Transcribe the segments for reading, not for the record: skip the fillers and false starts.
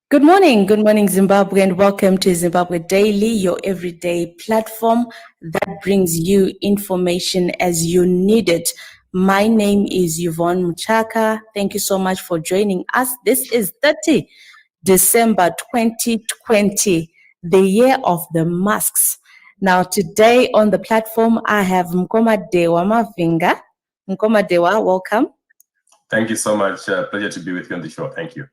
Good morning, Zimbabwe, and welcome to Zimbabwe Daily, your everyday platform that brings you information as you need it. My name is Yvonne Mchaka. Thank you so much for joining us. This is 30 December 2020, the year of the masks. Now, today on the platform, I have Mkoma Dewa Mavhinga. Mkoma Dewa, welcome. Thank you so much. Pleasure to be with you on the show. Thank you.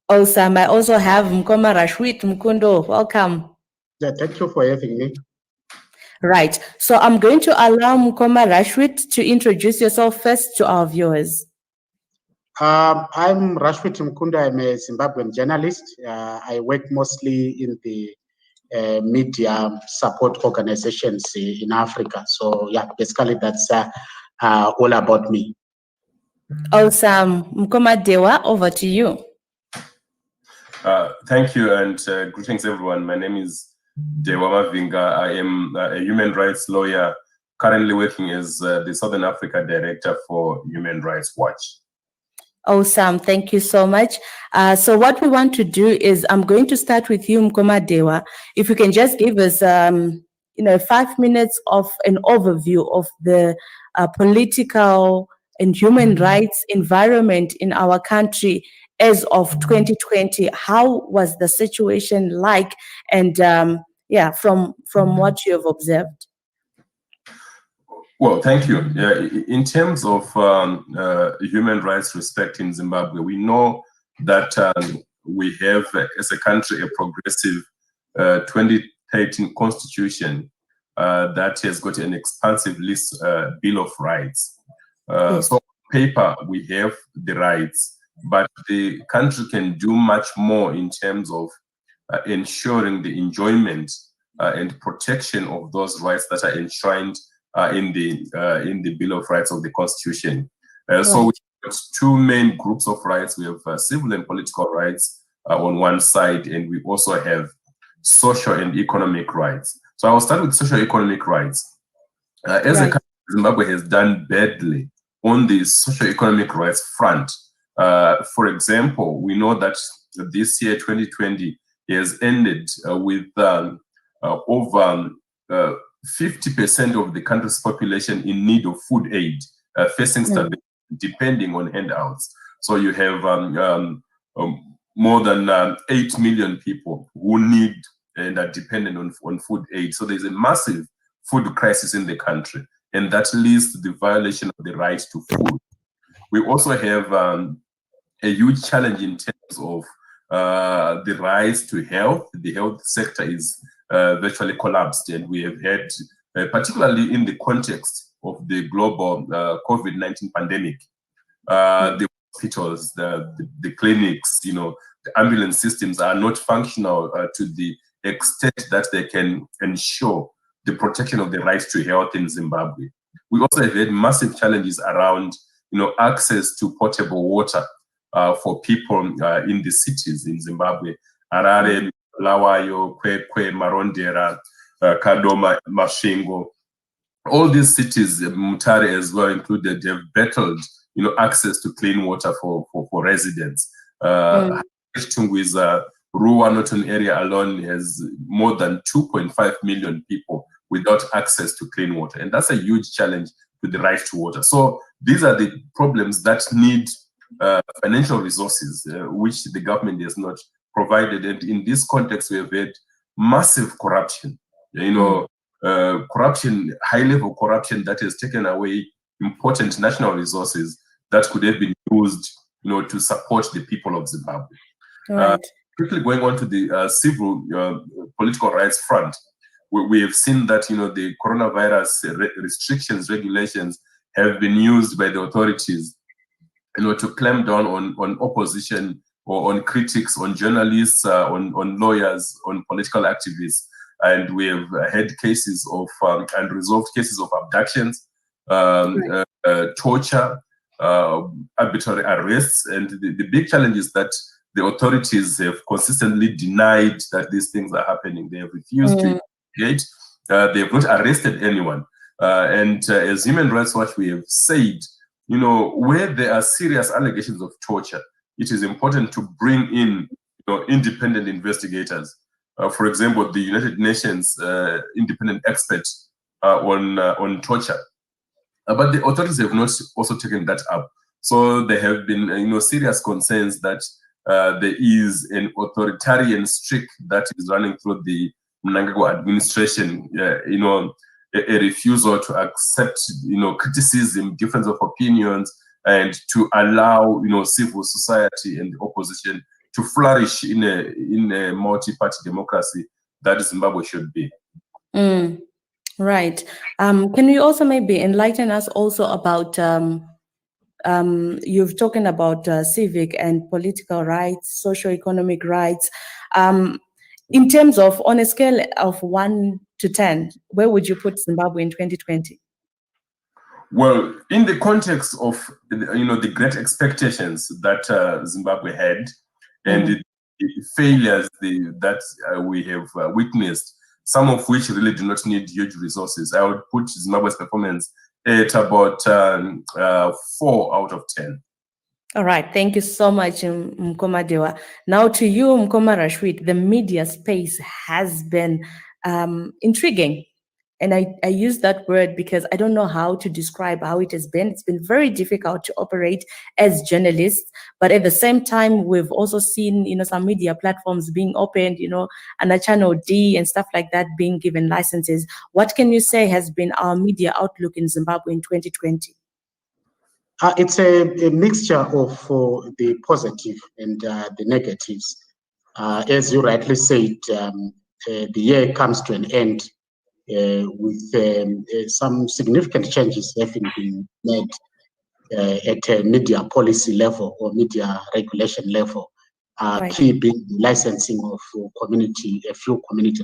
Awesome. I also have Mkoma Rashweet. Mukundu, welcome. Yeah, thank you for having me. Right. So I'm going to allow Mkoma Rashweet to introduce yourself first to our viewers. I'm Rashweet Mukundu. I'm a Zimbabwean journalist. I work mostly in the media support organizations in Africa. So yeah, basically that's all about me. Awesome. Mkoma Dewa, over to you. Thank you, and greetings everyone. My name is Dewa Mavhinga. I am a human rights lawyer, currently working as the Southern Africa Director for Human Rights Watch. Awesome. Thank you so much. So what we want to do is I'm going to start with you, Mkoma Dewa. If you can just give us 5 minutes of an overview of the political and human rights environment in our country as of 2020. How was the situation like? And from what you have observed. Well, thank you. In terms of human rights respect in Zimbabwe, we know that we have, as a country, a progressive 2013 constitution that has got an expansive list, Bill of Rights. Yes. So on paper, we have the rights, but the country can do much more in terms of ensuring the enjoyment and protection of those rights that are enshrined in the Bill of Rights of the Constitution. So we have two main groups of rights. We have civil and political rights on one side, and we also have social and economic rights. So I will start with social economic rights. As a country, Zimbabwe has done badly on the socio-economic rights front. For example, we know that this year, 2020, has ended with over 50% of the country's population in need of food aid, facing starvation, depending on handouts. So you have more than 8 million people who need and are dependent on food aid. So there's a massive food crisis in the country, and that leads to the violation of the right to food. We also have a huge challenge in terms of the rise to health. The health sector is virtually collapsed, and we have had, particularly in the context of the global COVID-19 pandemic, the hospitals, the clinics, the ambulance systems are not functional to the extent that they can ensure the protection of the right to health in Zimbabwe. We also have had massive challenges around, access to potable water for people in the cities in Zimbabwe. Harare, Lawayo, Kwekwe, Marondera, Kadoma, Masvingo. All these cities, Mutare as well included, have battled, access to clean water for residents. Ruwa Northern area alone has more than 2.5 million people without access to clean water. And that's a huge challenge to the right to water. So these are the problems that need financial resources, which the government has not provided. And in this context, we have had massive corruption, corruption, high-level corruption that has taken away important national resources that could have been used, to support the people of Zimbabwe. Right. Quickly going on to the civil political rights front, we have seen that the coronavirus restrictions, regulations have been used by the authorities, to clamp down on opposition or on critics, on journalists, on lawyers, on political activists, and we have had cases of unresolved cases of abductions, torture, arbitrary arrests, and the big challenge is that the authorities have consistently denied that these things are happening. They have refused to investigate. They have not arrested anyone. And as Human Rights Watch, we have said, where there are serious allegations of torture, it is important to bring in, independent investigators. For example, the United Nations independent expert on torture. But the authorities have not also taken that up. So there have been, serious concerns that there is an authoritarian streak that is running through the Mnangagwa administration. A refusal to accept, criticism, difference of opinions, and to allow, civil society and the opposition to flourish in a multi-party democracy that Zimbabwe should be. Right. Can you also maybe enlighten us also about, you've talking about civic and political rights, socio-economic rights. In terms of, on a scale of 1 to 10, where would you put Zimbabwe in 2020? Well, in the context of, the great expectations that Zimbabwe had and the failures that we have witnessed, some of which really do not need huge resources, I would put Zimbabwe's performance at about 4 out of 10. All right, thank you so much, Mkoma Dewa. Now to you, Mkoma Rashweet, the media space has been intriguing. And I use that word because I don't know how to describe how it has been. It's been very difficult to operate as journalists, but at the same time, we've also seen, some media platforms being opened, and a Channel D and stuff like that being given licenses. What can you say has been our media outlook in Zimbabwe in 2020? It's a mixture of the positive and the negatives. As you rightly said, the year comes to an end with some significant changes having been made at a media policy level or media regulation level. Right. Key being the licensing of a few community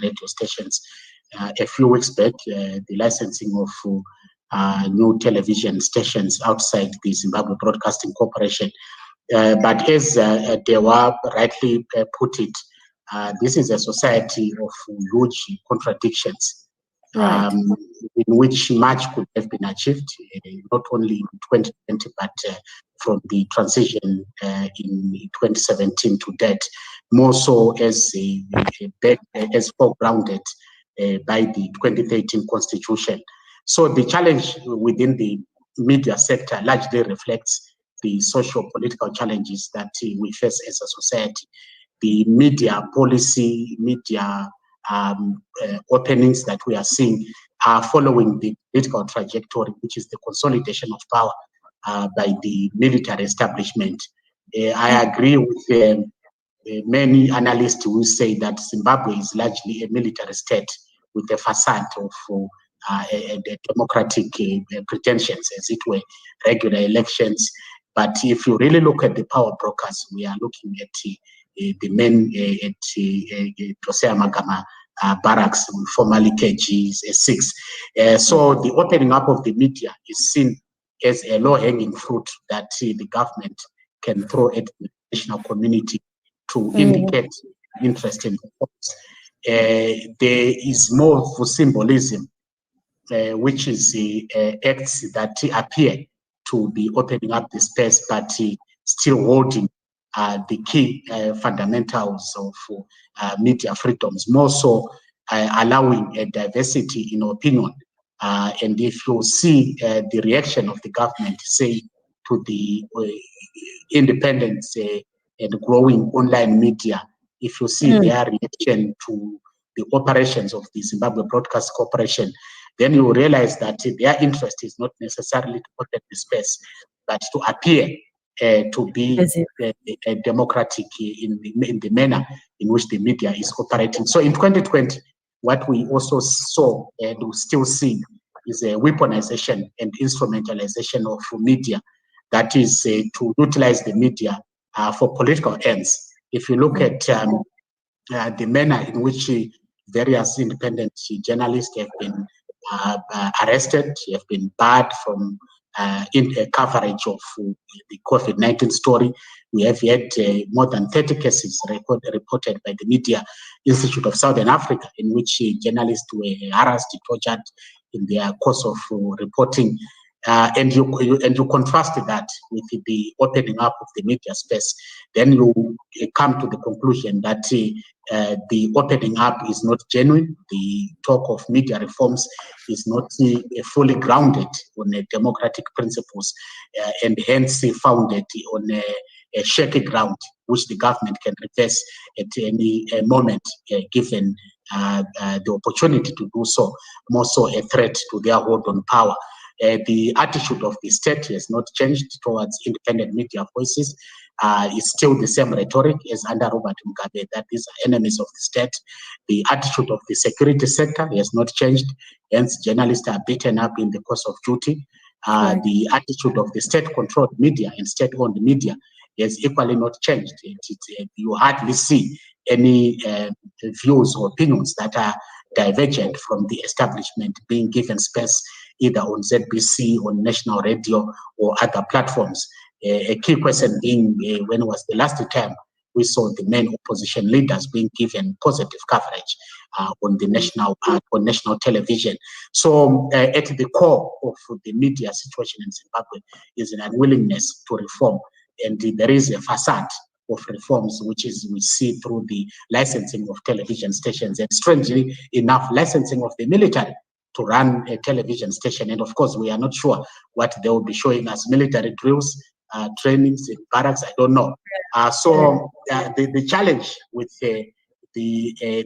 radio stations. A few weeks back, the licensing of new television stations outside the Zimbabwe Broadcasting Corporation. But as Dewa rightly put it, this is a society of huge contradictions. Right. In which much could have been achieved, not only in 2020, but from the transition in 2017 to that, more so as foregrounded by the 2013 Constitution. So the challenge within the media sector largely reflects the socio-political challenges that we face as a society. The media policy, media openings that we are seeing are following the political trajectory, which is the consolidation of power by the military establishment. I agree with many analysts who say that Zimbabwe is largely a military state with a facade of democratic pretensions, as it were, regular elections. But if you really look at the power brokers, we are looking at the men at Josea Magama barracks, formerly KG6. So the opening up of the media is seen as a low-hanging fruit that the government can throw at the national community to indicate interest in the cause. There is more for symbolism, which is acts that appear to be opening up the space, but still holding the key fundamentals of media freedoms, more so allowing a diversity in opinion. And if you see the reaction of the government, say, to the independence and growing online media, if you see their reaction to the operations of the Zimbabwe Broadcast Corporation, then you realize that their interest is not necessarily to protect the space, but to appear to be democratic in the manner in which the media is operating. So in 2020, what we also saw and we still see is a weaponization and instrumentalization of media, that is to utilize the media for political ends. If you look at the manner in which various independent journalists have been arrested, have been barred from coverage of the COVID-19 story. We have had more than 30 cases reported by the Media Institute of Southern Africa, in which journalists were harassed, tortured in their course of reporting. and you contrast that with the opening up of the media space, then you come to the conclusion that the opening up is not genuine. The talk of media reforms is not fully grounded on democratic principles, and hence founded on a shaky ground, which the government can reverse at any moment, given the opportunity to do so, more so a threat to their hold on power. The attitude of the state has not changed towards independent media voices. It's still the same rhetoric as under Robert Mugabe, that these are enemies of the state. The attitude of the security sector has not changed, hence journalists are beaten up in the course of duty. The attitude of the state-controlled media and state-owned media has equally not changed. You hardly see any views or opinions that are divergent from the establishment being given space either on ZBC, on national radio, or other platforms. A key question being, when was the last time we saw the main opposition leaders being given positive coverage on the national television? So at the core of the media situation in Zimbabwe is an unwillingness to reform, and there is a facade of reforms, which is we see through the licensing of television stations, and strangely enough, licensing of the military to run a television station. And of course, we are not sure what they will be showing us, military drills, trainings in barracks, I don't know. So the challenge with the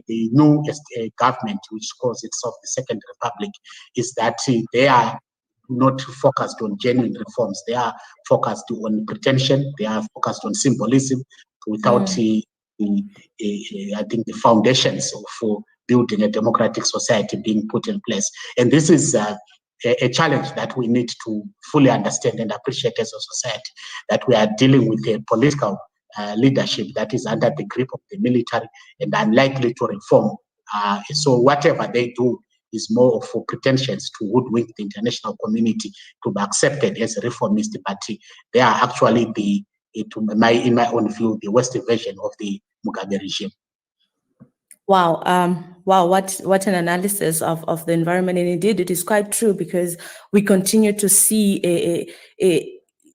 new government, which calls itself the Second Republic, is that they are not focused on genuine reforms. They are focused on pretension. They are focused on symbolism without I think the foundations for building a democratic society being put in place. And this is a challenge that we need to fully understand and appreciate as a society, that we are dealing with a political leadership that is under the grip of the military and unlikely to reform. So whatever they do is more of pretensions to hoodwink the international community to be accepted as a reformist, but they are actually in my own view, the West version of the Mugabe regime. Wow, wow! What an analysis of the environment, and indeed, it is quite true, because we continue to see a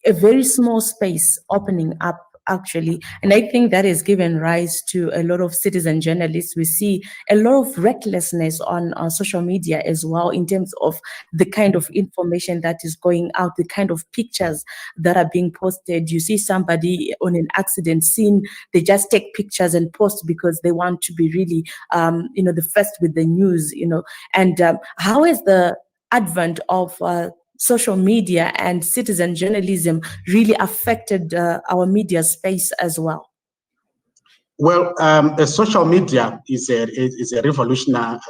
very small space opening up, actually, and I think that has given rise to a lot of citizen journalists. We see a lot of recklessness on social media as well, in terms of the kind of information that is going out, the kind of pictures that are being posted. You see somebody on an accident scene, they just take pictures and post because they want to be really, the first with the news, and how is the advent of social media and citizen journalism really affected our media space as well? Well, social media is a revolutionary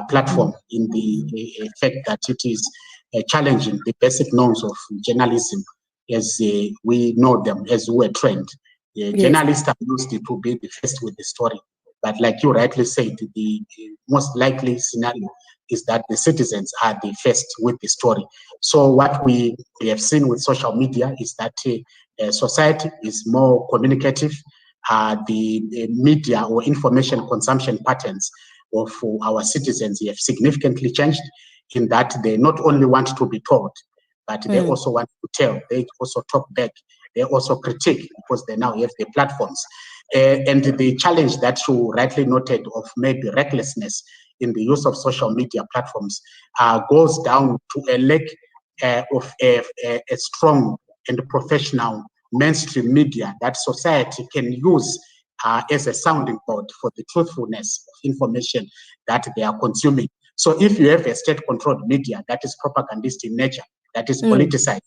platform in the effect that it is challenging the basic norms of journalism as we know them, as we were trained. Journalists are used to be the first with the story, but like you rightly said, the most likely scenario is that the citizens are the first with the story. So what we have seen with social media is that society is more communicative. The media or information consumption patterns of our citizens have significantly changed, in that they not only want to be told, but they also want to tell. They also talk back. They also critique, because they now have the platforms. And the challenge that you rightly noted of maybe recklessness in the use of social media platforms goes down to a lack of a strong and professional mainstream media that society can use as a sounding board for the truthfulness of information that they are consuming. So if you have a state-controlled media that is propagandist in nature, that is politicized,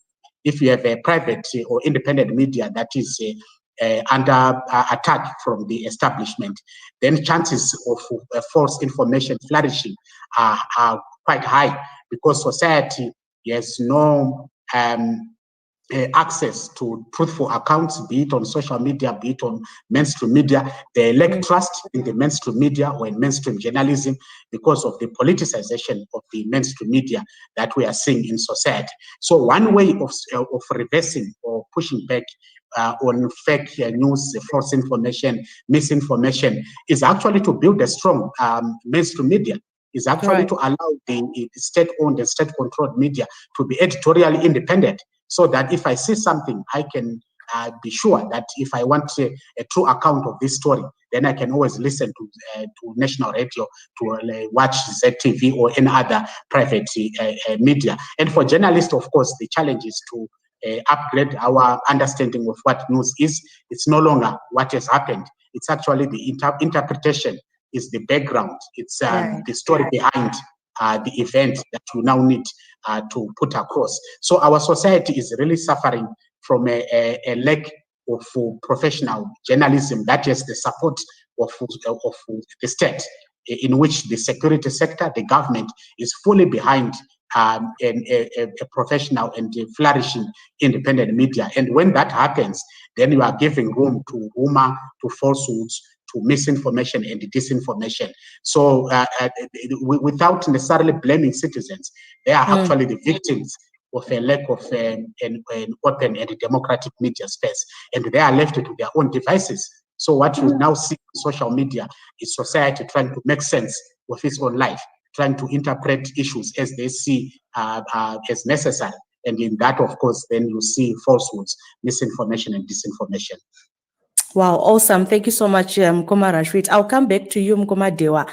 if you have a private or independent media that is under attack from the establishment, then chances of false information flourishing are quite high, because society has no access to truthful accounts, be it on social media, be it on mainstream media. They lack trust in the mainstream media or in mainstream journalism because of the politicization of the mainstream media that we are seeing in society. So one way of reversing or pushing back on fake news, false information, misinformation, is actually to build a strong mainstream media. is actually to allow the state-owned and state-controlled media to be editorially independent, so that if I see something, I can be sure that if I want a true account of this story, then I can always listen to national radio, to watch ZTV or any other private media. And for journalists, of course, the challenge is to upgrade our understanding of what news is. It's no longer what has happened. It's actually the interpretation is the background. It's the story behind the event that you now need to put across. So our society is really suffering from a lack of professional journalism that has the support of the state, in which the security sector, the government, is fully behind a professional and flourishing independent media. And when that happens, then you are giving room to rumor, to falsehoods, to misinformation and disinformation. So without necessarily blaming citizens, they are actually the victims of a lack of an open and democratic media space, and they are left to their own devices. So what you now see in social media is society trying to make sense of its own life, trying to interpret issues as they see as necessary. And in that, of course, then you see falsehoods, misinformation and disinformation. Wow, awesome. Thank you so much, Mkoma Rashweet. I'll come back to you, Mkoma Dewa.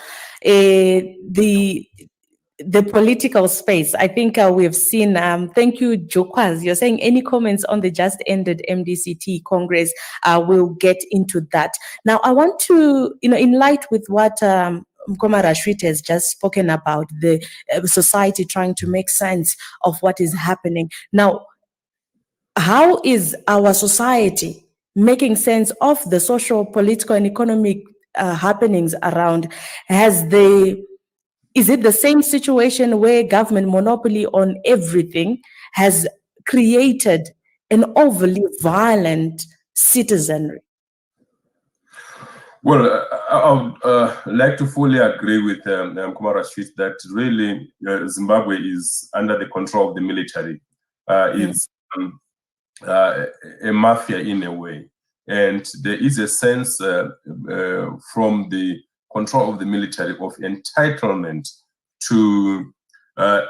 The political space, I think we have seen, thank you, Jokwaz. You're saying any comments on the just ended MDCT Congress, we'll get into that. Now, I want to, in light with what Mkoma Rashweet has just spoken about, the society trying to make sense of what is happening. Now, how is our society making sense of the social, political, and economic happenings around? Is it the same situation where government monopoly on everything has created an overly violent citizenry? Well, I would like to fully agree with Mkoma Rashweet that really Zimbabwe is under the control of the military. It's a mafia in a way. And there is a sense from the control of the military of entitlement to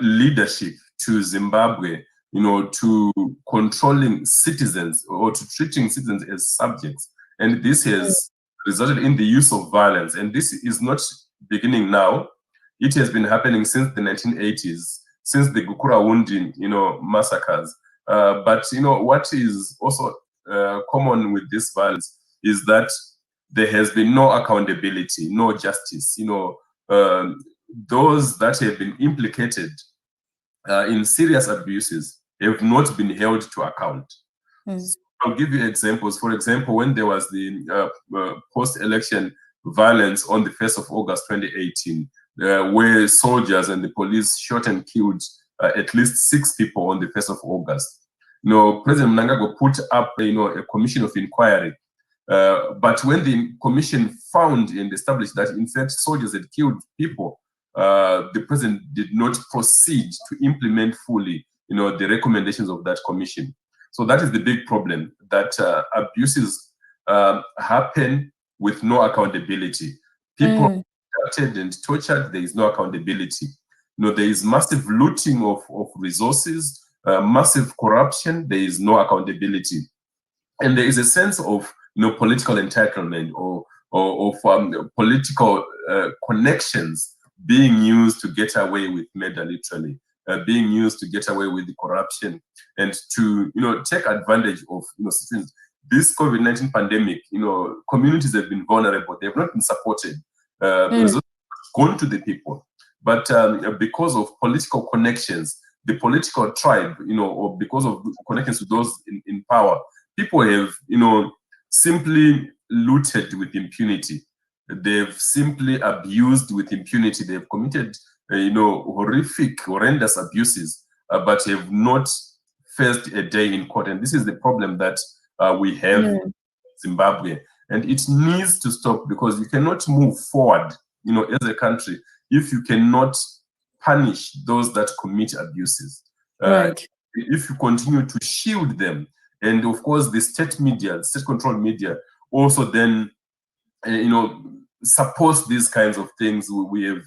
leadership, to Zimbabwe, to controlling citizens or to treating citizens as subjects. And this has resulted in the use of violence. And this is not beginning now. It has been happening since the 1980s, since the Gukurahundi, massacres. But what is also common with this violence is that there has been no accountability, no justice. Those that have been implicated in serious abuses have not been held to account. So I'll give you examples. For example, when there was the post-election violence on the 1st of August 2018, where soldiers and the police shot and killed at least 6 people on the 1st of August. President Mnangagwa put up a commission of inquiry. But when the commission found and established that, in fact, soldiers had killed people, the president did not proceed to implement fully, the recommendations of that commission. So that is the big problem, that abuses happen with no accountability. People are abducted and tortured, there is no accountability. There is massive looting of resources, massive corruption, there is no accountability. And there is a sense of political entitlement or of political connections being used to get away with murder, literally, being used to get away with the corruption and to take advantage of situations. This COVID-19 pandemic, communities have been vulnerable. They have not been supported. Resources have gone to the people, but because of political connections, the political tribe, or because of connections to those in power, people have, simply looted with impunity. They've simply abused with impunity. They've committed, horrific, horrendous abuses, but have not faced a day in court. And this is the problem that we have in Zimbabwe. And it needs to stop, because you cannot move forward, as a country, if you cannot punish those that commit abuses. Right. If you continue to shield them, and of course the state media, state-controlled media, also then, supports these kinds of things. We have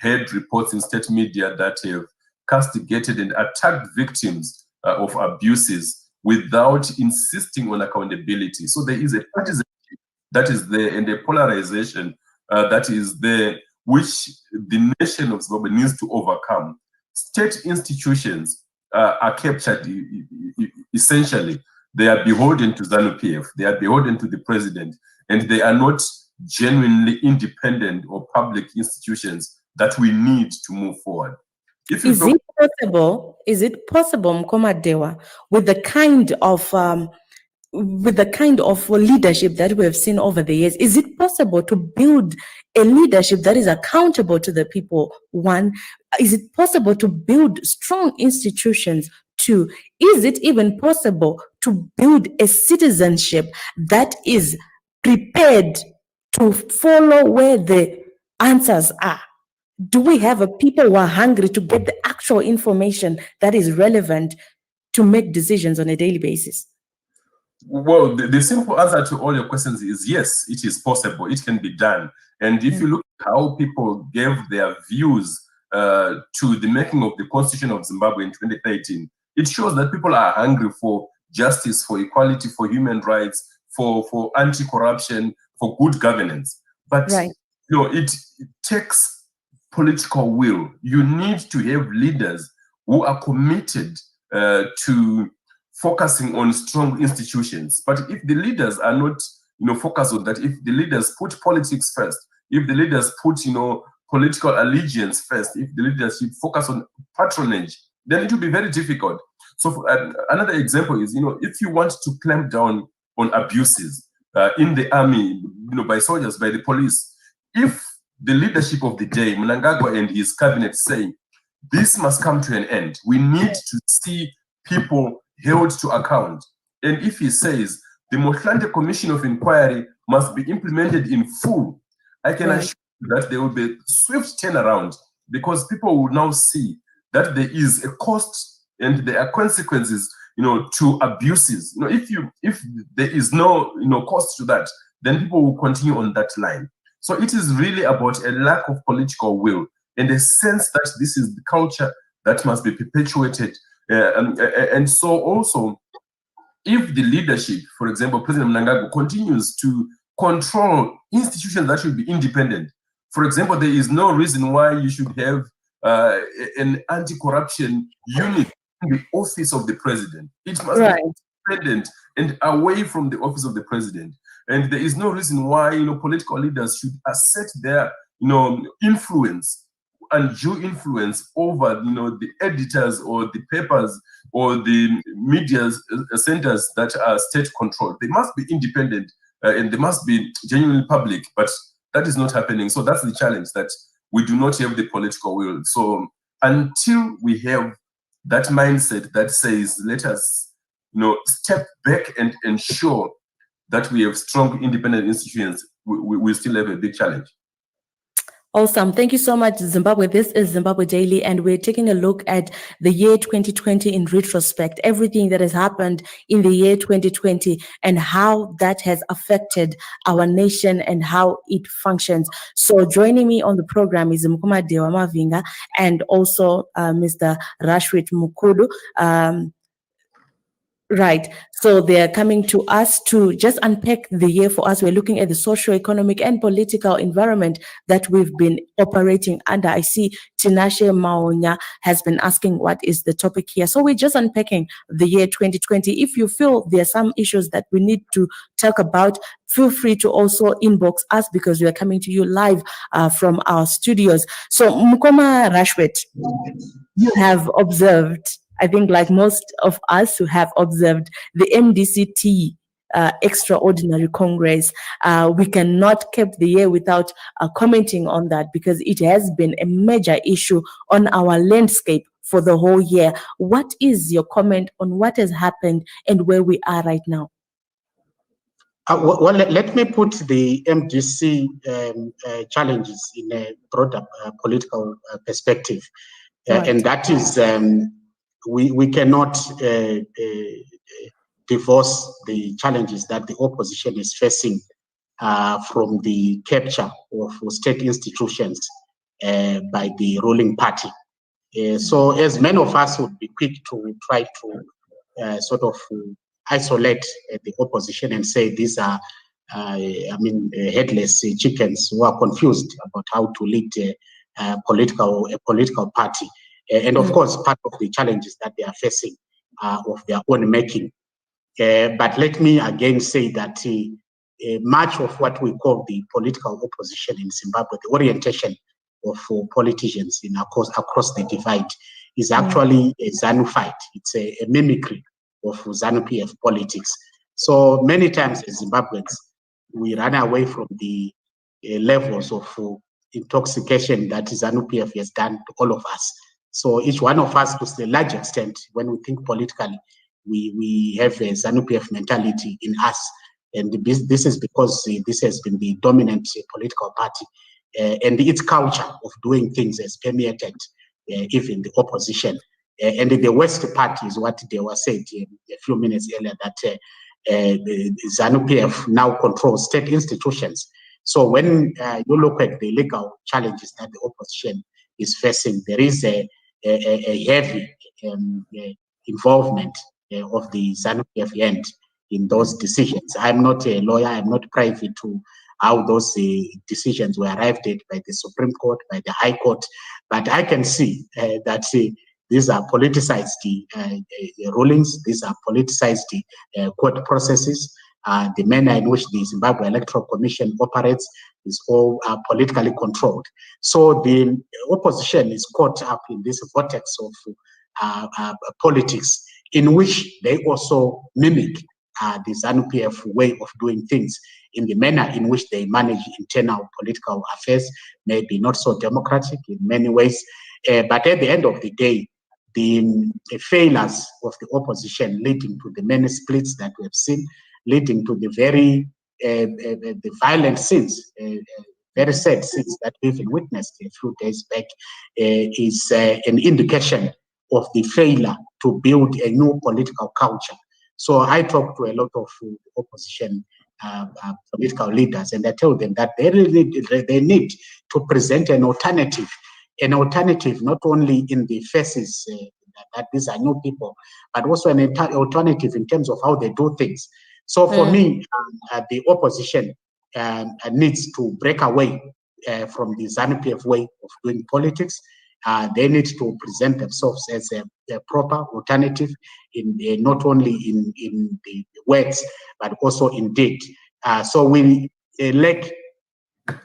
heard reports in state media that have castigated and attacked victims of abuses without insisting on accountability. So there is a partisanship that is there and a polarization that is there, which the nation of Zimbabwe needs to overcome. State institutions are captured essentially. They are beholden to ZANU-PF, they are beholden to the president, and they are not genuinely independent or public institutions that we need to move forward. Is it possible, Mkoma Dewa, with the kind of leadership that we have seen over the years, is it possible to build a leadership that is accountable to the people? One, is it possible to build strong institutions? Two, is it even possible to build a citizenship that is prepared to follow where the answers are? Do we have a people who are hungry to get the actual information that is relevant to make decisions on a daily basis? Well, the simple answer to all your questions is yes, it is possible. It can be done. And if you look at how people gave their views to the making of the Constitution of Zimbabwe in 2013, it shows that people are hungry for justice, for equality, for human rights, for anti-corruption, for good governance. But it takes political will. You need to have leaders who are committed to focusing on strong institutions. But if the leaders are not, focused on that, if the leaders put politics first, if the leaders put, political allegiance first, if the leadership focus on patronage, then it will be very difficult. So another example is, if you want to clamp down on abuses in the army, by soldiers, by the police, if the leadership of the day, Mnangagwa and his cabinet, say, this must come to an end, we need to see people held to account. And if he says the Motlanthe Commission of Inquiry must be implemented in full, I can assure you that there will be a swift turnaround, because people will now see that there is a cost and there are consequences, to abuses. If there is no, cost to that, then people will continue on that line. So it is really about a lack of political will and a sense that this is the culture that must be perpetuated. And so also, if the leadership, for example, President Mnangagwa, continues to control institutions that should be independent, for example, there is no reason why you should have an anti-corruption unit in the office of the president. It must be independent and away from the office of the president. And there is no reason why, political leaders should assert their, influence, undue influence over, the editors or the papers or the media centers that are state controlled. They must be independent and they must be genuinely public, but that is not happening. So that's the challenge, that we do not have the political will. So until we have that mindset that says, let us, step back and ensure that we have strong independent institutions, we still have a big challenge. Awesome. Thank you so much, Zimbabwe. This is Zimbabwe Daily, and we're taking a look at the year 2020 in retrospect, everything that has happened in the year 2020 and how that has affected our nation and how it functions. So joining me on the program is Mkoma Dewa Mavhinga and also Mr. Rashweet Mukundu. Right. So they're coming to us to just unpack the year for us. We're looking at the socio-economic and political environment that we've been operating under. I see Tinashe Maonya has been asking what is the topic here. So we're just unpacking the year 2020. If you feel there are some issues that we need to talk about, feel free to also inbox us, because we are coming to you live from our studios. So Mkoma Rashweet, you have observed, I think like most of us who have observed the MDCT Extraordinary Congress, we cannot keep the year without commenting on that, because it has been a major issue on our landscape for the whole year. What is your comment on what has happened and where we are right now? Well, let me put the MDC challenges in a broader political perspective. And that is, we cannot divorce the challenges that the opposition is facing from the capture of state institutions by the ruling party. So as many of us would be quick to try to sort of isolate the opposition and say these are, headless chickens who are confused about how to lead a political party. And of course, part of the challenges that they are facing are of their own making. But let me again say that much of what we call the political opposition in Zimbabwe, the orientation of politicians across the divide, is actually a ZANU fight. It's a mimicry of ZANU-PF politics. So many times as Zimbabweans, we run away from the levels of intoxication that ZANU-PF has done to all of us. So each one of us, to a large extent, when we think politically, we have a ZANU-PF mentality in us. And this is because this has been the dominant political party. And its culture of doing things has permeated even the opposition. And the worst part is what Dewa said a few minutes earlier, that ZANU-PF now controls state institutions. So when you look at the legal challenges that the opposition is facing, there is a heavy involvement of the ZANU-PF end in those decisions. I'm not a lawyer, I'm not privy to how those decisions were arrived at by the Supreme Court, by the High Court, but I can see that these are politicized rulings, these are politicized court processes. The manner in which the Zimbabwe Electoral Commission operates is all politically controlled. So the opposition is caught up in this vortex of politics, in which they also mimic the ZANU-PF way of doing things in the manner in which they manage internal political affairs, maybe not so democratic in many ways. But at the end of the day, the failures of the opposition leading to the many splits that we have seen, leading to the very the violent scenes, very sad scenes that we've witnessed a few days back, is an indication of the failure to build a new political culture. So I talk to a lot of opposition political leaders, and I tell them that they need to present an alternative not only in the faces that these are new people, but also an alternative in terms of how they do things. So for me, the opposition needs to break away from the ZANU-PF way of doing politics. They need to present themselves as a proper alternative, in not only in the words, but also in deed. So we lack,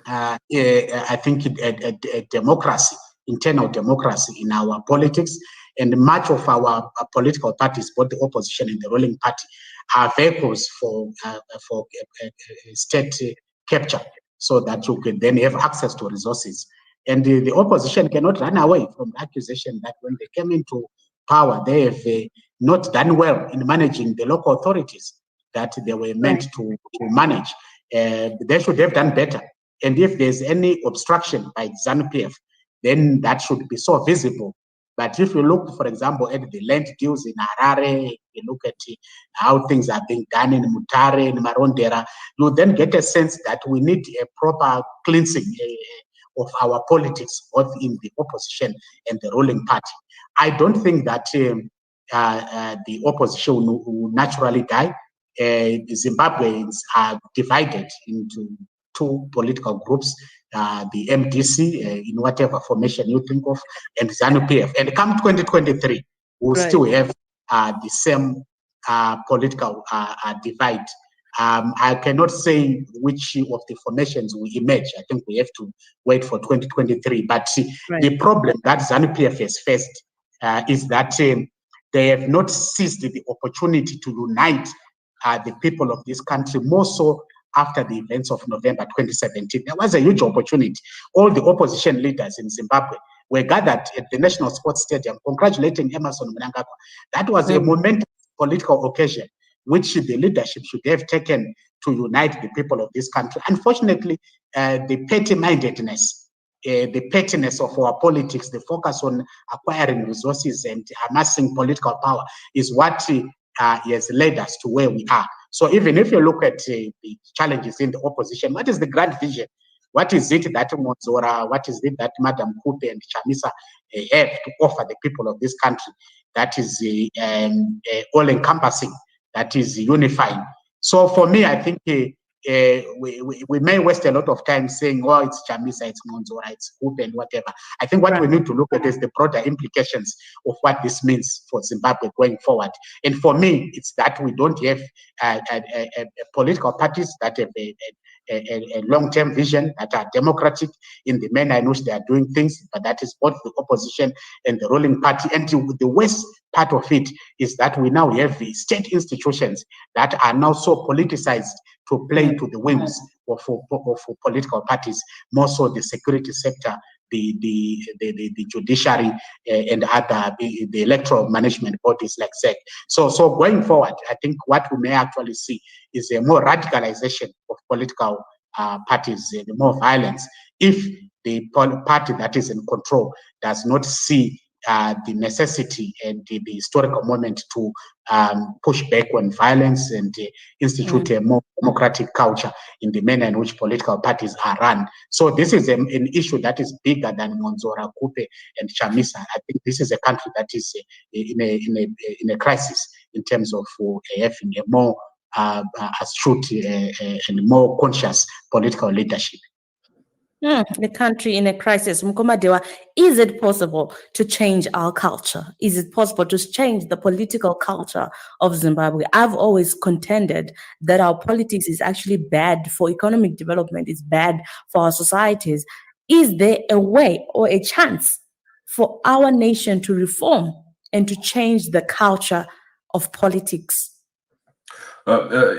I think, a democracy, internal democracy in our politics. And much of our political parties, both the opposition and the ruling party, are vehicles for state capture, so that you can then have access to resources. And the opposition cannot run away from the accusation that when they came into power, they have not done well in managing the local authorities that they were meant to manage. They should have done better. And if there's any obstruction by ZANU-PF, then that should be so visible. But if you look, for example, at the land deals in Harare, you look at how things are being done in Mutare, in Marondera, you then get a sense that we need a proper cleansing of our politics, both in the opposition and the ruling party. I don't think that the opposition will naturally die. Zimbabweans are divided into two political groups, the MDC, in whatever formation you think of, and ZANU-PF. And come 2023, we'll still have the same political divide. I cannot say which of the formations will emerge. I think we have to wait for 2023. But the problem that ZANU-PF has faced is that they have not seized the opportunity to unite the people of this country, more so after the events of November 2017. There was a huge opportunity. All the opposition leaders in Zimbabwe were gathered at the National Sports Stadium congratulating Emerson Mnangagwa. That was a momentous political occasion which the leadership should have taken to unite the people of this country. Unfortunately, the petty-mindedness, the pettiness of our politics, the focus on acquiring resources and amassing political power is what has led us to where we are. So even if you look at the challenges in the opposition, what is the grand vision What is it that Monzora, what is it that Madam Kupe and Chamisa have to offer the people of this country that is all-encompassing, that is unifying? So for me, I think we may waste a lot of time saying, oh, it's Chamisa, it's Monzora, it's Kupe and whatever. I think what we need to look at is the broader implications of what this means for Zimbabwe going forward. And for me, it's that we don't have political parties that have a long-term vision, that are democratic in the manner in which they are doing things, but that is both the opposition and the ruling party. And the worst part of it is that we now have the state institutions that are now so politicized to play to the whims of political parties, more so the security sector, the judiciary, and other the electoral management bodies like SEC. So going forward, I think what we may actually see is a more radicalization of political parties, more violence, if the party that is in control does not see the necessity and the historical moment to push back on violence and institute a more democratic culture in the manner in which political parties are run. So this is an issue that is bigger than Monzora, Kupe, and Chamisa. I think this is a country that is in a crisis in terms of having a more astute and more conscious political leadership. The country in a crisis. Mkoma Dewa, is it possible to change our culture? Is it possible to change the political culture of Zimbabwe? I've always contended that our politics is actually bad for economic development, it's bad for our societies. Is there a way or a chance for our nation to reform and to change the culture of politics?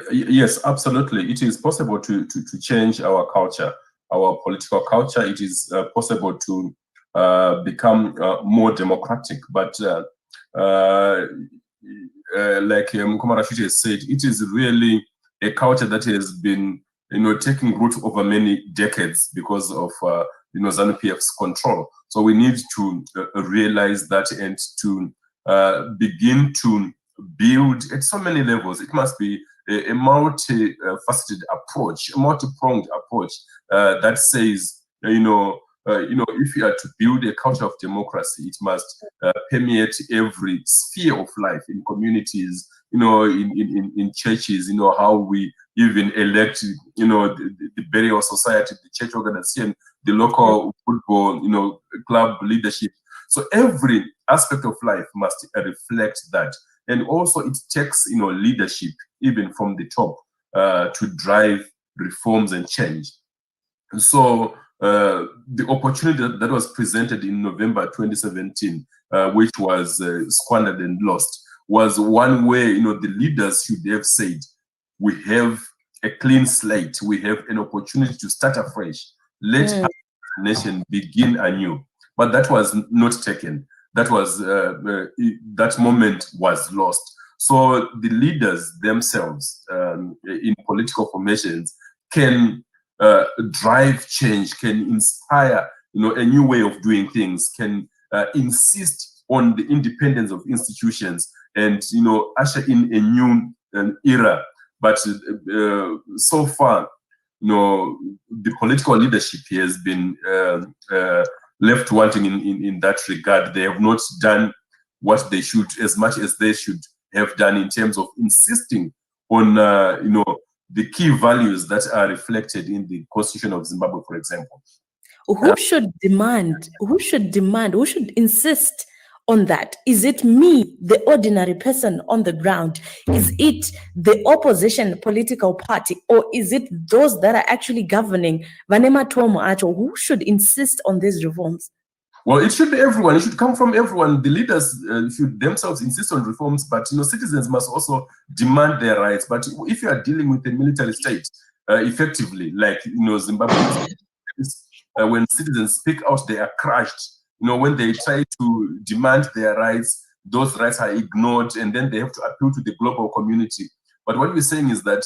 Yes, absolutely. It is possible to change our culture, our political culture. It is possible to become more democratic. But like Mkoma Rashweet has said, it is really a culture that has been, taking root over many decades because of ZANU-PF's control. So we need to realize that and to begin to build at so many levels. It must be a multi-faceted approach, a multi-pronged approach that says, if you are to build a culture of democracy, it must permeate every sphere of life, in communities, in churches, how we even elect, the burial society, the church organization, the local football, club leadership. So every aspect of life must reflect that. And also it takes, leadership, even from the top, to drive reforms and change. So the opportunity that was presented in November 2017, which was squandered and lost, was one where, the leaders should have said, we have a clean slate, we have an opportunity to start afresh. Let our nation begin anew. But that was not taken. That was that moment was lost. So the leaders themselves in political formations can drive change, can inspire a new way of doing things, can insist on the independence of institutions, and usher in a new era. But so far, the political leadership has been left wanting in that regard. They have not done what they should, as much as they should have done, in terms of insisting on the key values that are reflected in the Constitution of Zimbabwe, for example. Who should insist on that? Is it me, the ordinary person on the ground? Is it the opposition political party? Or is it those that are actually governing? Who should insist on these reforms? Well, it should be everyone. It should come from everyone. The leaders should themselves insist on reforms, but citizens must also demand their rights. But if you are dealing with a military state, effectively, like Zimbabwe, when citizens speak out, they are crushed. When they try to demand their rights, those rights are ignored, and then they have to appeal to the global community. But what we're saying is that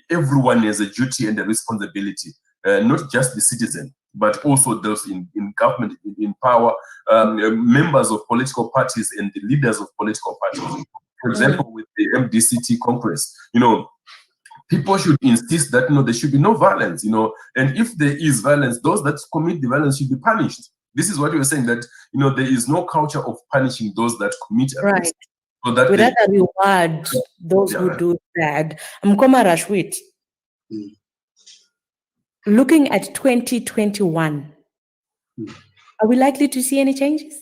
everyone has a duty and a responsibility, not just the citizen, but also those in government, in power, members of political parties and the leaders of political parties. For example, with the MDCT Congress, people should insist that there should be no violence, and if there is violence, those that commit the violence should be punished. This is what we were saying, that there is no culture of punishing those that commit abuse. Right. So that We rather reward those who do bad. Mkoma, Rashweet, looking at 2021, are we likely to see any changes?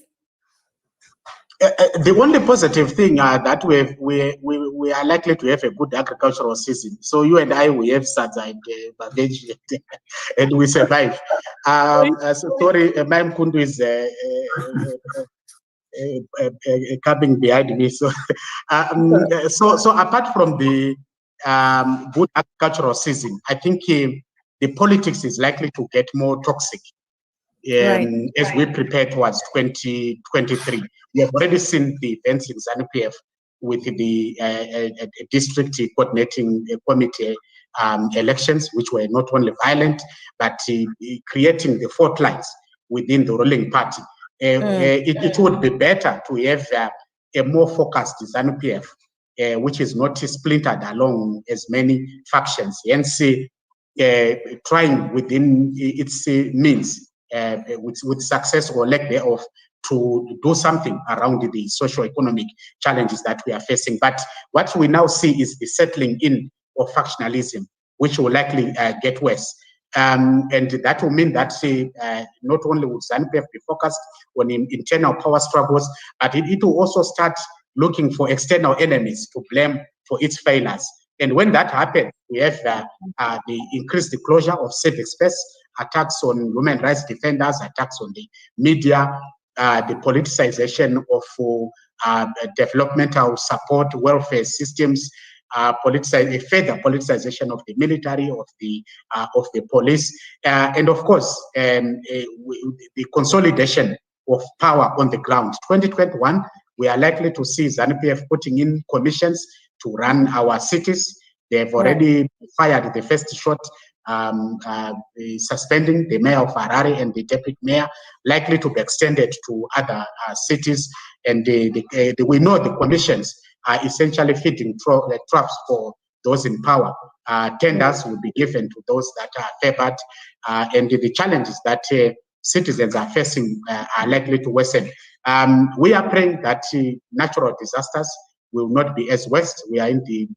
The only positive thing that we are likely to have a good agricultural season. So you and I, we have Sadza and Mavhinga, and we survive. Sorry, my Mukundu is coming behind me. So, so apart from the good agricultural season, I think the politics is likely to get more toxic. As we prepare towards 2023. We have already seen the events in ZANU-PF with the district coordinating committee elections, which were not only violent, but creating the fault lines within the ruling party. It would be better to have a more focused ZANU-PF, which is not splintered along as many factions, hence trying within its means, with success or lack thereof, to do something around the socio-economic challenges that we are facing. But what we now see is the settling in of factionalism, which will likely get worse. And that will mean that not only will ZANU-PF be focused on internal power struggles, but it will also start looking for external enemies to blame for its failures. And when that happens, we have the increased closure of civic space, attacks on human rights defenders, attacks on the media, the politicization of developmental support, welfare systems, a further politicization of the military, of the police, and of course, the consolidation of power on the ground. 2021, we are likely to see ZANU-PF putting in commissions to run our cities. They've already fired the first shot, suspending the mayor of Harare and the deputy mayor, likely to be extended to other cities. And we know the commissions are essentially feeding traps for those in power. Tenders will be given to those that are favored, and the challenges that citizens are facing are likely to worsen. We are praying that natural disasters will not be as worse. We are in the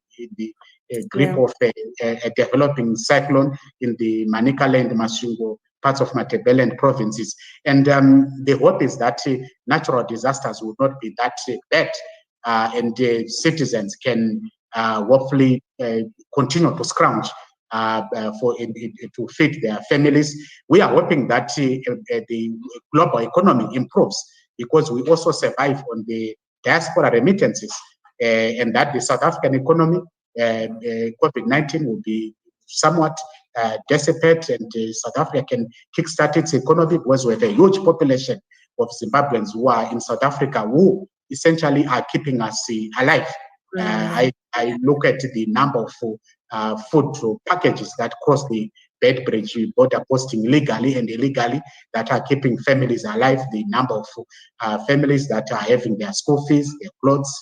grip of a developing cyclone in the Manicaland, Masungo, parts of Matabeleland provinces. And the hope is that natural disasters will not be that bad, and citizens can hopefully continue to scrounge to feed their families. We are hoping that the global economy improves, because we also survive on the diaspora remittances, and that the South African economy, COVID-19 will be somewhat dissipate, and South Africa can kickstart its economy, because we have a huge population of Zimbabweans who are in South Africa, who essentially are keeping us alive. I look at the number of food packages that cross the Bedbridge border posting legally and illegally, that are keeping families alive, the number of families that are having their school fees, their clothes,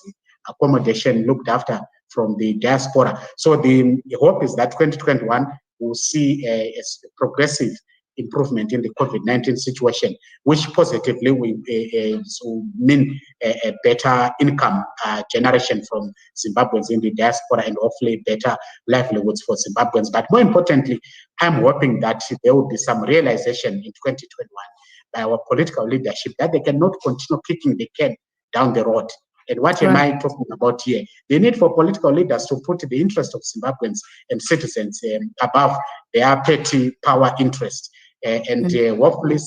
accommodation looked after from the diaspora. So the hope is that 2021 will see a progressive improvement in the COVID-19 situation, which positively will mean a better income generation from Zimbabweans in the diaspora, and hopefully better livelihoods for Zimbabweans. But more importantly, I'm hoping that there will be some realization in 2021 by our political leadership that they cannot continue kicking the can down the road. And what am I talking about here? The need for political leaders to put the interest of Zimbabweans and citizens above their petty power interest. And hopefully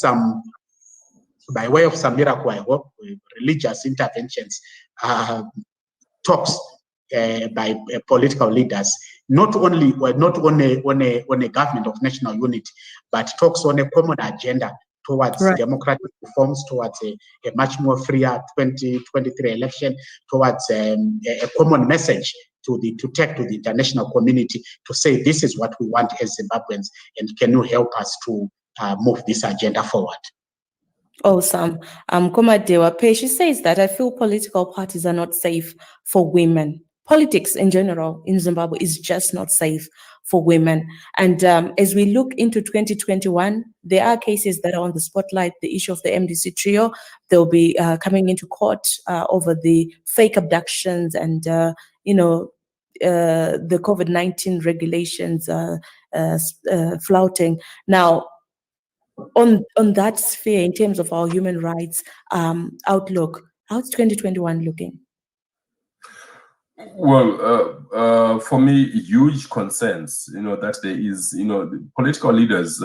by way of some miracle, I hope, religious interventions, talks by political leaders, not only on a government of national unity, but talks on a common agenda towards democratic reforms, towards a much more freer 2023 election, towards a common message to take to the international community to say, this is what we want as Zimbabweans, and can you help us to move this agenda forward? Awesome. Dewa, she says that I feel political parties are not safe for women. politics in general in Zimbabwe is just not safe for women. And as we look into 2021, there are cases that are on the spotlight. The issue of the MDC trio, they'll be coming into court over the fake abductions and, the COVID-19 regulations flouting. Now, on that sphere, in terms of our human rights outlook, how's 2021 looking? Well, for me, huge concerns, that there is, the political leaders,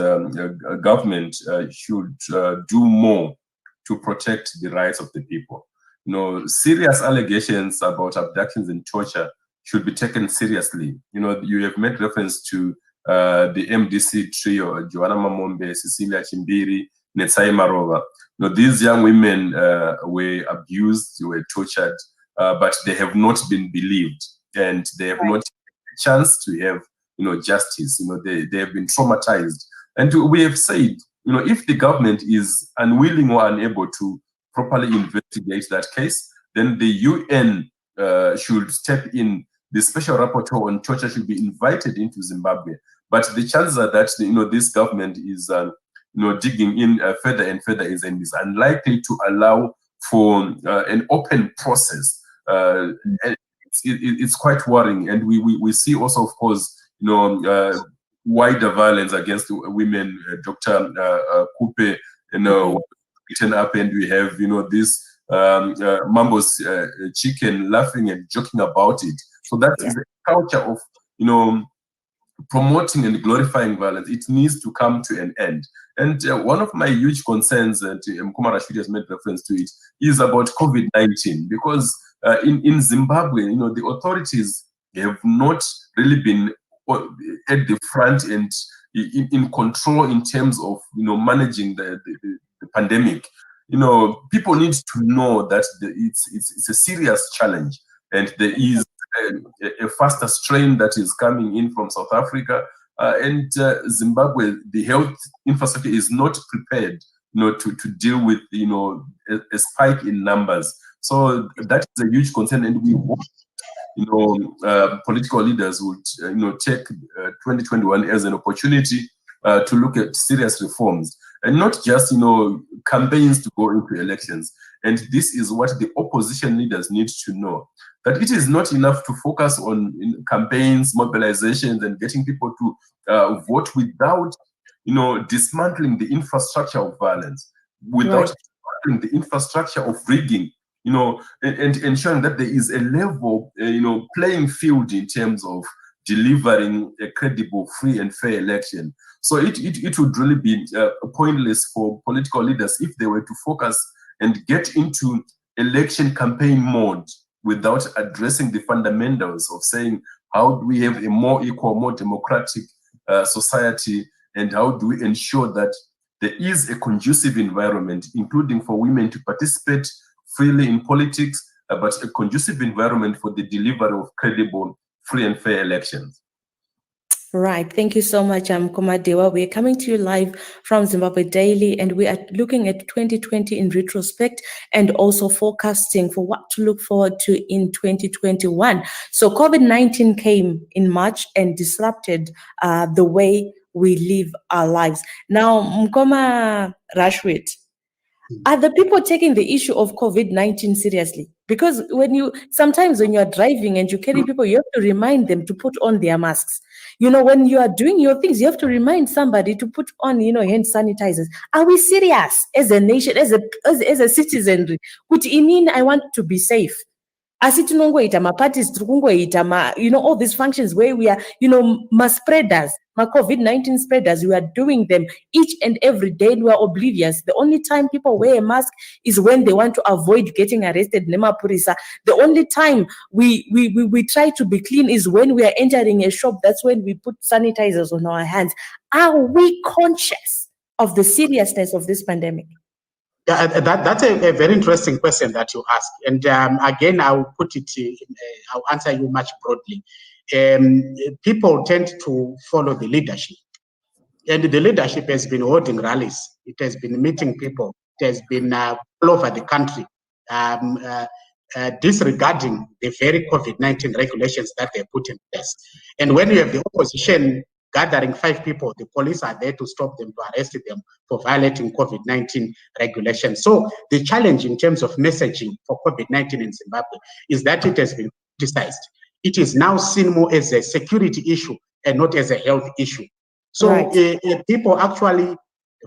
government should do more to protect the rights of the people. Serious allegations about abductions and torture should be taken seriously. You have made reference to the MDC trio, Joanna Mamombe, Cecilia Chimbiri, Netsai Marova. These young women were abused, were tortured, but they have not been believed, and they have not had a chance to have, justice. They have been traumatized. And we have said, if the government is unwilling or unable to properly investigate that case, then the UN should step in. The special rapporteur on torture should be invited into Zimbabwe. But the chances are that, this government is, digging in further and further and is unlikely to allow for an open process. It's quite worrying, and we see also, of course, wider violence against women. Dr. Kupe, written up, and we have this Mambo's chicken laughing and joking about it. So that is a culture of promoting and glorifying violence. It needs to come to an end. And one of my huge concerns, and Mkoma Rashweet has made reference to it, is about COVID-19, because in Zimbabwe, the authorities have not really been at the front and in control in terms of managing the pandemic. People need to know that it's a serious challenge, and there is a faster strain that is coming in from South Africa, and Zimbabwe, the health infrastructure is not prepared, to deal with, a spike in numbers. So that is a huge concern, and we hope, political leaders would, take 2021 as an opportunity to look at serious reforms, and not just, campaigns to go into elections. And this is what the opposition leaders need to know, that it is not enough to focus on campaigns, mobilizations, and getting people to vote without, dismantling the infrastructure of violence, without dismantling the infrastructure of rigging, and ensuring that there is a level, playing field in terms of delivering a credible, free and fair election. So it would really be pointless for political leaders if they were to focus and get into election campaign mode without addressing the fundamentals of saying, how do we have a more equal, more democratic society, and how do we ensure that there is a conducive environment, including for women to participate freely in politics, but a conducive environment for the delivery of credible, free and fair elections. Right. Thank you so much, Mkoma Dewa. We're coming to you live from Zimbabwe Daily, and we are looking at 2020 in retrospect and also forecasting for what to look forward to in 2021. So COVID-19 came in March and disrupted the way we live our lives. Now, Mkoma Rashweet, are the people taking the issue of COVID-19 seriously? Because sometimes when you're driving and you carry people, you have to remind them to put on their masks. When you are doing your things, you have to remind somebody to put on, hand sanitizers. Are we serious as a nation, as a citizenry? I want to be safe. Asi tinongoita maparties, tiri all these functions where we are, mass spreaders, COVID-19 spreaders, we are doing them each and every day, and we are oblivious. The only time people wear a mask is when they want to avoid getting arrested. The only time we try to be clean is when we are entering a shop. That's when we put sanitizers on our hands. Are we conscious of the seriousness of this pandemic? Yeah, that's a very interesting question that you ask. And again, I'll answer you much broadly. People tend to follow the leadership. And the leadership has been holding rallies. It has been meeting people. It has been all over the country. disregarding the very COVID-19 regulations that they put in place. And when you have the opposition gathering 5 people, the police are there to stop them, to arrest them for violating COVID-19 regulations. So the challenge in terms of messaging for COVID-19 in Zimbabwe is that it has been criticized. It is now seen more as a security issue and not as a health issue. So people actually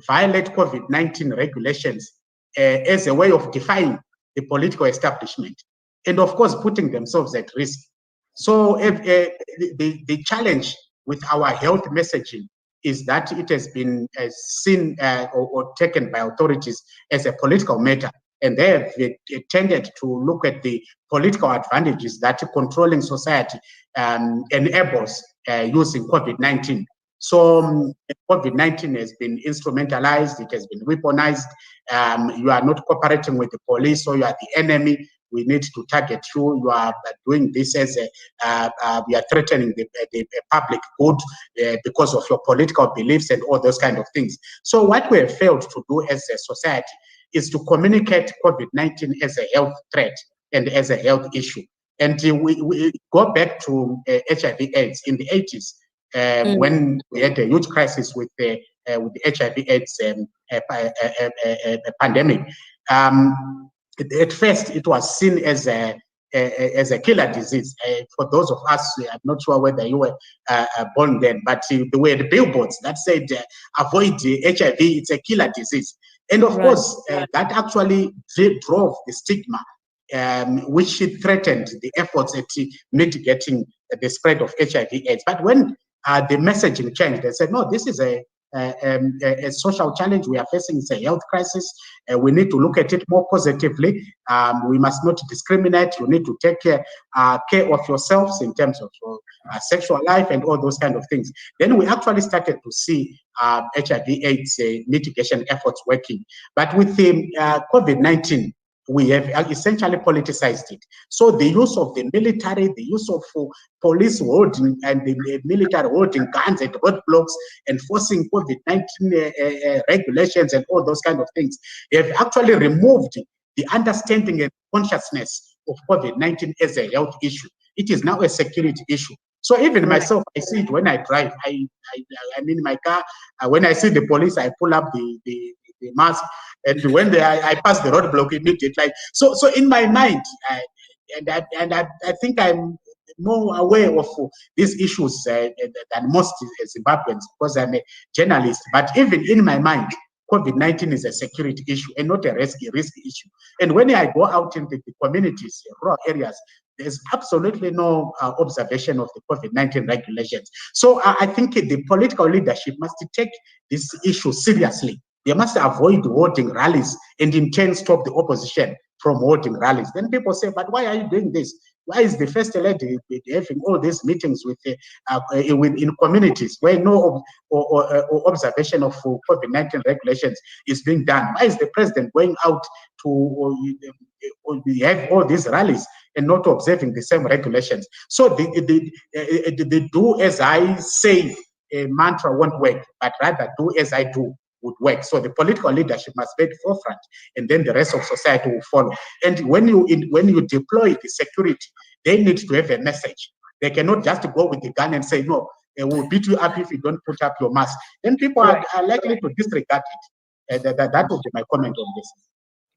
violate COVID-19 regulations as a way of defying the political establishment and, of course, putting themselves at risk. So the challenge with our health messaging is that it has been seen or taken by authorities as a political matter, and they have tended to look at the political advantages that controlling society enables using COVID-19. So COVID-19 has been instrumentalized, it has been weaponized. You are not cooperating with the police, so you are the enemy. We need to target you. You are doing this as we are threatening the public good because of your political beliefs and all those kind of things. So what we have failed to do as a society is to communicate COVID-19 as a health threat and as a health issue. And we go back to HIV/AIDS in the 80s when we had a huge crisis with the HIV/AIDS pandemic. At first, it was seen as a killer disease. For those of us, I'm not sure whether you were born then, but there were the billboards that said, avoid HIV, it's a killer disease. And of course, that actually drove the stigma, which threatened the efforts at mitigating the spread of HIV/AIDS. But when the messaging changed, they said, no, this is a social challenge we are facing. It's a health crisis. We need to look at it more positively. We must not discriminate. You need to take care of yourselves in terms of sexual life and all those kind of things. Then we actually started to see HIV/AIDS mitigation efforts working. But with the COVID-19, we have essentially politicized it. So the use of the military, the use of police holding and the military holding guns at roadblocks, enforcing COVID-19 regulations and all those kind of things, have actually removed the understanding and consciousness of COVID-19 as a health issue. It is now a security issue. So even myself, I see it when I drive. I'm in my car. When I see the police, I pull up the mask, and when I pass the roadblock immediately. So in my mind, I think I'm more aware of these issues than most Zimbabweans because I'm a journalist. But even in my mind, COVID-19 is a security issue and not a risk issue. And when I go out into the communities, rural areas, there's absolutely no observation of the COVID-19 regulations. So I think the political leadership must take this issue seriously. They must avoid holding rallies and in turn stop the opposition from holding rallies. Then people say, but why are you doing this? Why is the first lady having all these meetings in communities where no observation of COVID-19 regulations is being done? Why is the president going out to have all these rallies and not observing the same regulations? So the do as I say mantra won't work, but rather do as I do would work. So the political leadership must be at the forefront, and then the rest of society will follow. And when you deploy the security, they need to have a message. They cannot just go with the gun and say, no, we'll beat you up if you don't put up your mask. Then people are likely to disregard it. That would be my comment on this.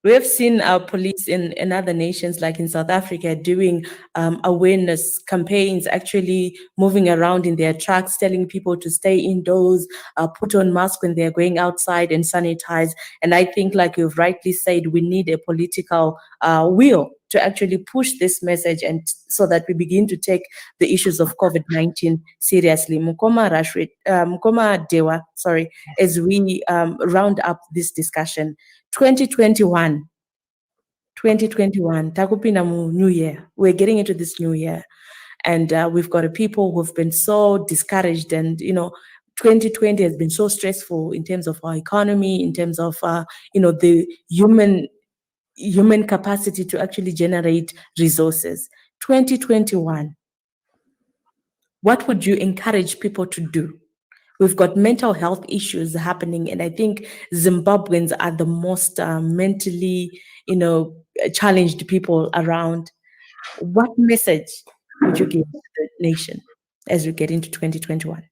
We have seen our police in other nations, like in South Africa, doing awareness campaigns, actually moving around in their trucks, telling people to stay indoors, put on masks when they're going outside and sanitize. And I think, like you've rightly said, we need a political will to actually push this message, and so that we begin to take the issues of COVID-19 seriously. Mkoma, Rashweet, Mkoma, Dewa, sorry, as we round up this discussion. 2021, takupina mu new year. We're getting into this new year, and we've got people who've been so discouraged, and 2020 has been so stressful in terms of our economy, in terms of the human capacity to actually generate resources. 2021, what would you encourage people to do We've got mental health issues happening, and I think Zimbabweans are the most mentally, challenged people around. What message would you give to the nation as we get into 2021?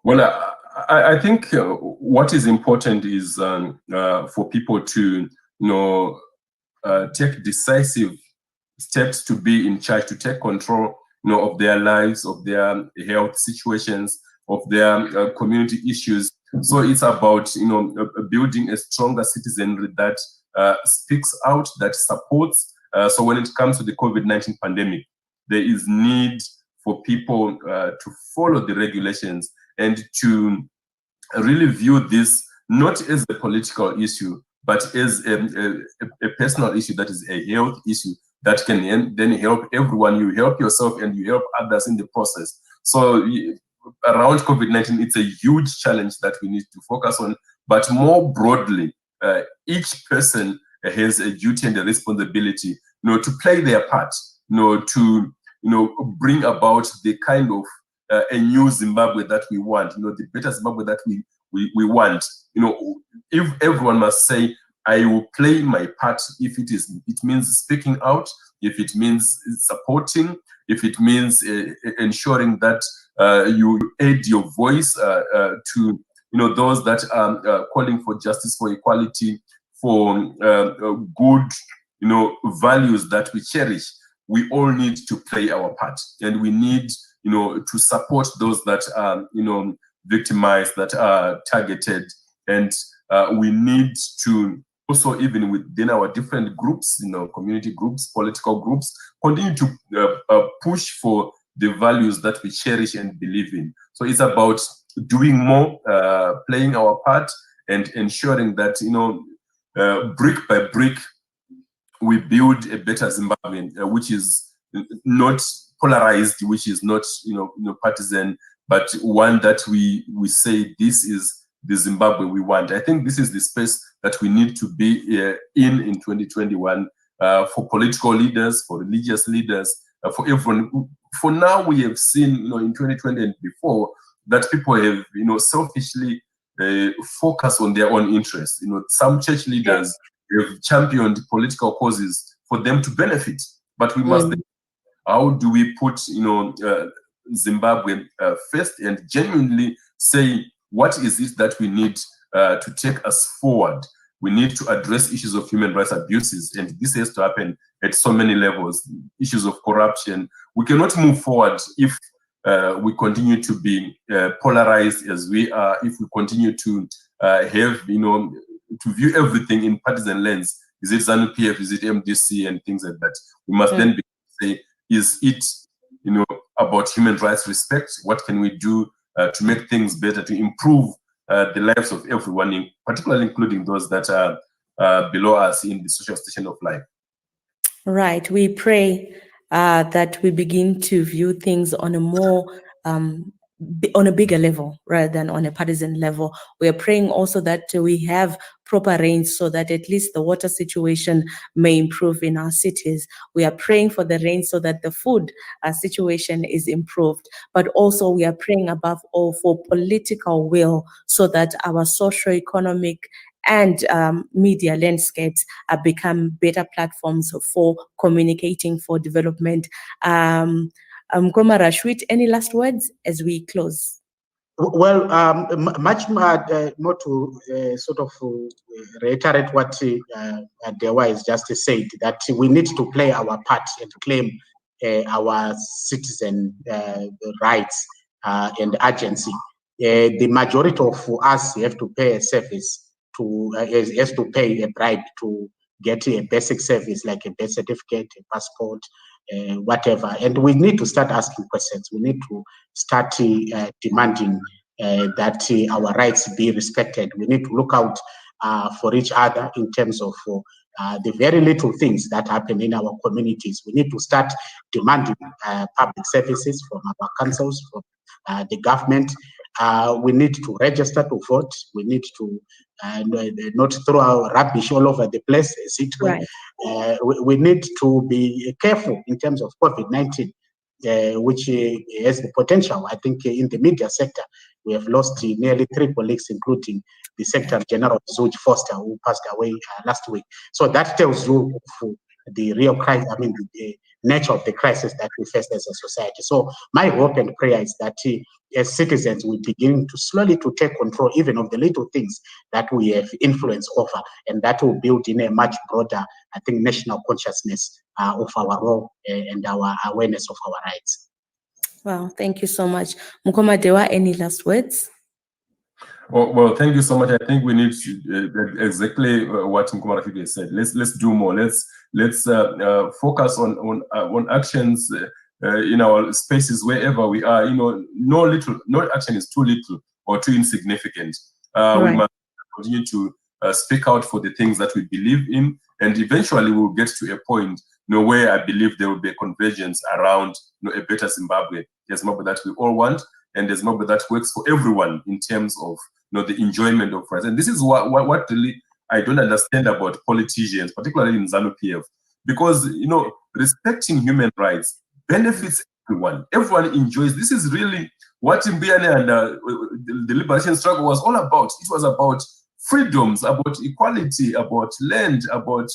Well, I think what is important is for people to, take decisive steps to be in charge, to take control, of their lives, of their health situations, of their community issues. So it's about, building a stronger citizenry that speaks out, that supports. So when it comes to the COVID-19 pandemic, there is need for people to follow the regulations and to really view this not as a political issue, but as a personal issue, that is a health issue that can then help everyone. You help yourself and you help others in the process. So around COVID-19, it's a huge challenge that we need to focus on. But more broadly, each person has a duty and a responsibility, to play their part, to bring about the kind of a new Zimbabwe that we want, the better Zimbabwe that we want. If everyone must say, I will play my part, if it means speaking out, if it means supporting, if it means ensuring that you aid your voice to those that are calling for justice, for equality, for good values that we cherish. We all need to play our part, and we need to support those that are victimized, that are targeted, and we need to also, even within our different groups, community groups, political groups, continue to push for the values that we cherish and believe in. So it's about doing more, playing our part, and ensuring that brick by brick we build a better Zimbabwe, which is not polarized, which is not partisan, but one that we say this is the Zimbabwe we want. I think this is the space that we need to be in 2021 for political leaders, for religious leaders, for everyone. For now, we have seen, in 2020 and before, that people have, selfishly focused on their own interests. Some church leaders have championed political causes for them to benefit, but we must. How do we put, Zimbabwe first and genuinely say, what is it that we need to take us forward? We need to address issues of human rights abuses, and this has to happen at so many levels. Issues of corruption. We cannot move forward if we continue to be polarized as we are, if we continue to have, to view everything in partisan lens. Is it ZANU-PF? Is it MDC and things like that? We must then be say, is it, about human rights respect? What can we do to make things better, to improve the lives of everyone, particularly including those that are below us in the social station of life? Right. We pray that we begin to view things on a more on a bigger level rather than on a partisan level. We are praying also that we have proper rains so that at least the water situation may improve in our cities. We are praying for the rain so that the food situation is improved. But also we are praying above all for political will so that our socio-economic and media landscapes become better platforms for communicating for development. Mkoma, Rashweet, any last words as we close? Well, much more to sort of reiterate what Dewa has just said, that we need to play our part and claim our citizen rights and agency. The majority of us have to pay a service has to pay a bribe to get a basic service like a birth certificate, a passport, whatever. And we need to start asking questions. We need to start demanding that our rights be respected. We need to look out for each other in terms of the very little things that happen in our communities. We need to start demanding public services from our councils, from the government. We need to register to vote. We need to not throw our rubbish all over the place, as it were. Right. We need to be careful in terms of COVID-19, which has the potential, I think, in the media sector We have lost nearly 3 colleagues, including the Secretary General, Zuj Foster, who passed away last week. So that tells you the real crisis, the nature of the crisis that we face as a society. So my hope and prayer is that as citizens, we begin to slowly to take control even of the little things that we have influence over, and that will build in a much broader, I think, national consciousness of our role and our awareness of our rights. Wow, thank you so much. Mkoma, Dewa, any last words? Well, thank you so much. I think we need to, exactly what Mkoma Rashweet said. Let's do more. Let's focus on actions in our spaces wherever we are. No action is too little or too insignificant. Right. We must continue to speak out for the things that we believe in, and eventually we'll get to a point where I believe there will be a convergence around a better Zimbabwe, the Zimbabwe that we all want, and the Zimbabwe that works for everyone in terms of the enjoyment of rights. And this is what really I don't understand about politicians, particularly in ZANU-PF, because respecting human rights benefits everyone. Everyone enjoys. This is really what Mbiane and the liberation struggle was all about. It was about freedoms, about equality, about land, about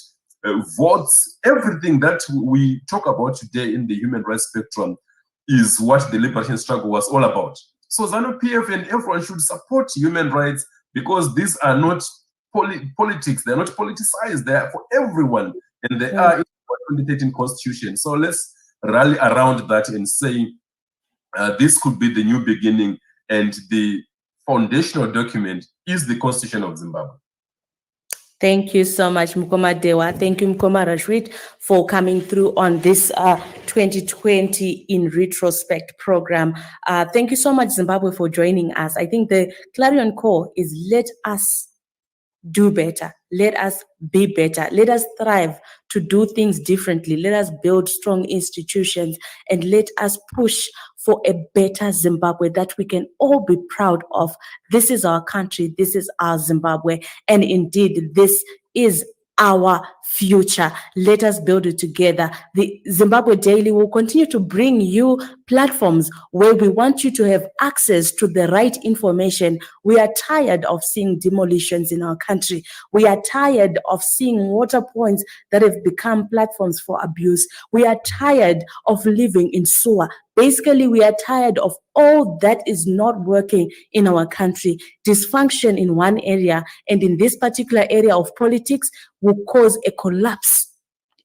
votes. Everything that we talk about today in the human rights spectrum is what the liberation struggle was all about. So ZANU-PF and everyone should support human rights, because these are not politics. They're not politicized. They are for everyone, and they are in the 2013 Constitution. So let's rally around that and say this could be the new beginning, and the foundational document is the Constitution of Zimbabwe. Thank you so much, Mkoma Dewa. Thank you, Mkoma Rashweet, for coming through on this 2020 in retrospect program. Thank you so much, Zimbabwe, for joining us. I think the clarion call is let us do better. Let us be better. Let us thrive to do things differently. Let us build strong institutions, and let us push for a better Zimbabwe that we can all be proud of. This is our country. This is our Zimbabwe. And indeed, this is our future. Let us build it together. The Zimbabwe Daily will continue to bring you platforms where we want you to have access to the right information. We are tired of seeing demolitions in our country. We are tired of seeing water points that have become platforms for abuse. We are tired of living in sewer. Basically, we are tired of all that is not working in our country. Dysfunction in one area, and in this particular area of politics, will cause a collapse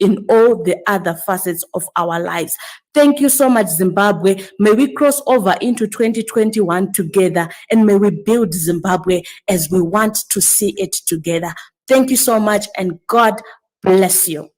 in all the other facets of our lives. Thank you so much, Zimbabwe. May we cross over into 2021 together, and may we build Zimbabwe as we want to see it together. Thank you so much, and God bless you.